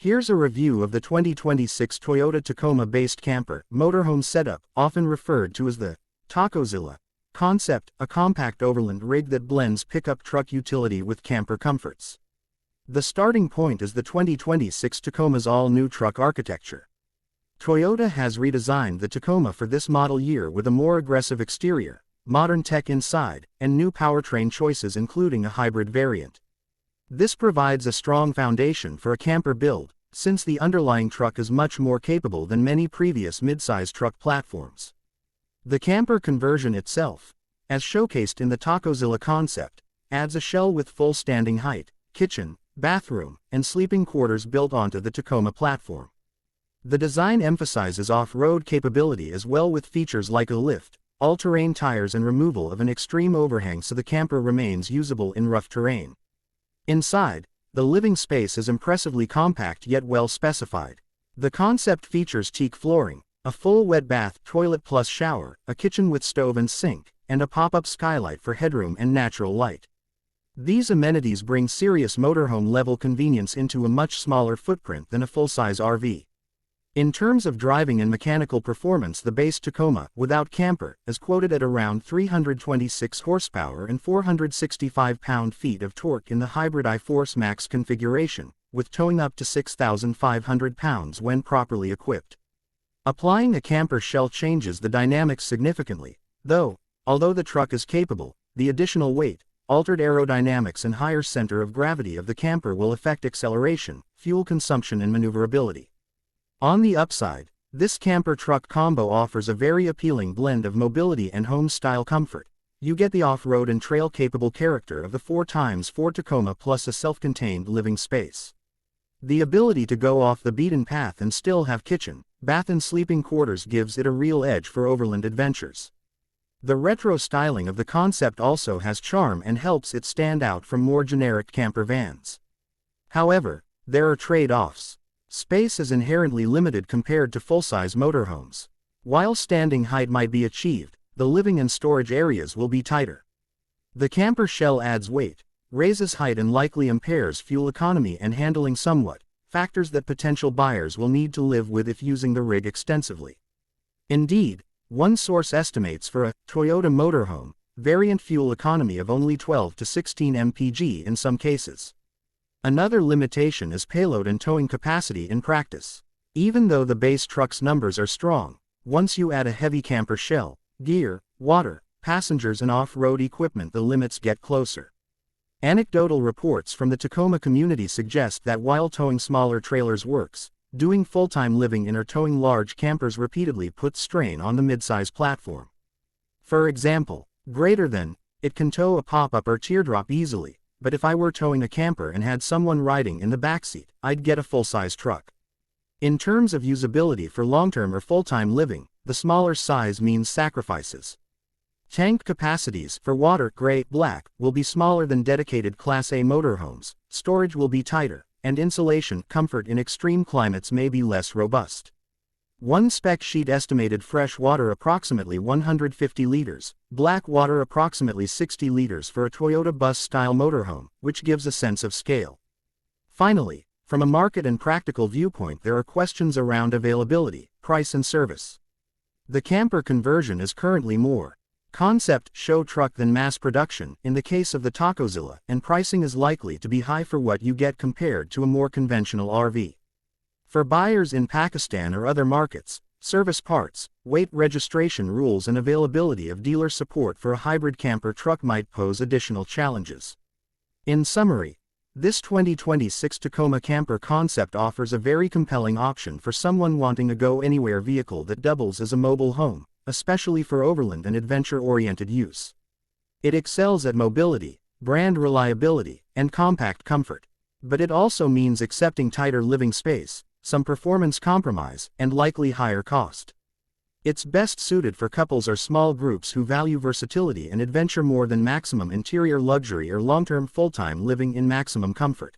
Here's a review of the 2026 Toyota Tacoma-based camper motorhome setup, often referred to as the Tacozilla concept, a compact overland rig that blends pickup truck utility with camper comforts. The starting point is the 2026 Tacoma's all-new truck architecture. Toyota has redesigned the Tacoma for this model year with a more aggressive exterior, modern tech inside, and new powertrain choices including a hybrid variant. This provides a strong foundation for a camper build, since the underlying truck is much more capable than many previous midsize truck platforms. The camper conversion itself, as showcased in the Tacozilla concept, adds a shell with full standing height, kitchen, bathroom, and sleeping quarters built onto the Tacoma platform. The design emphasizes off-road capability as well, with features like a lift, all-terrain tires, and removal of an extreme overhang so the camper remains usable in rough terrain. Inside, the living space is impressively compact yet well specified. The concept features teak flooring, a full wet bath toilet plus shower, a kitchen with stove and sink, and a pop-up skylight for headroom and natural light. These amenities bring serious motorhome-level convenience into a much smaller footprint than a full-size RV. In terms of driving and mechanical performance, the base Tacoma, without camper, is quoted at around 326 horsepower and 465 pound-feet of torque in the hybrid iForce Max configuration, with towing up to 6,500 pounds when properly equipped. Applying a camper shell changes the dynamics significantly, though, although the truck is capable, the additional weight, altered aerodynamics, and higher center of gravity of the camper will affect acceleration, fuel consumption, and maneuverability. On the upside, this camper-truck combo offers a very appealing blend of mobility and home-style comfort. You get the off-road and trail-capable character of the 4x4 Tacoma plus a self-contained living space. The ability to go off the beaten path and still have kitchen, bath, and sleeping quarters gives it a real edge for overland adventures. The retro styling of the concept also has charm and helps it stand out from more generic camper vans. However, there are trade-offs. Space is inherently limited compared to full-size motorhomes. While standing height might be achieved, the living and storage areas will be tighter. The camper shell adds weight, raises height, and likely impairs fuel economy and handling somewhat, factors that potential buyers will need to live with if using the rig extensively. Indeed, one source estimates for a Toyota motorhome variant fuel economy of only 12 to 16 mpg in some cases. Another limitation is payload and towing capacity in practice. Even though the base truck's numbers are strong, once you add a heavy camper shell, gear, water, passengers, and off-road equipment, the limits get closer. Anecdotal reports from the Tacoma community suggest that while towing smaller trailers works, doing full-time living in or towing large campers repeatedly puts strain on the midsize platform. For example, it can tow a pop-up or teardrop easily. But if I were towing a camper and had someone riding in the backseat, I'd get a full-size truck. In terms of usability for long-term or full-time living, the smaller size means sacrifices. Tank capacities for water, gray, black, will be smaller than dedicated Class A motorhomes, storage will be tighter, and insulation comfort in extreme climates may be less robust. One spec sheet estimated fresh water approximately 150 liters, black water approximately 60 liters for a Toyota bus-style motorhome, which gives a sense of scale. Finally, from a market and practical viewpoint, there are questions around availability, price, and service. The camper conversion is currently more concept show truck than mass production in the case of the Tacozilla, and pricing is likely to be high for what you get compared to a more conventional RV. For buyers in Pakistan or other markets, service parts, weight, registration rules, and availability of dealer support for a hybrid camper truck might pose additional challenges. In summary, this 2026 Tacoma camper concept offers a very compelling option for someone wanting a go-anywhere vehicle that doubles as a mobile home, especially for overland and adventure-oriented use. It excels at mobility, brand reliability, and compact comfort. But it also means accepting tighter living space, some performance compromise, and likely higher cost. It's best suited for couples or small groups who value versatility and adventure more than maximum interior luxury or long-term full-time living in maximum comfort.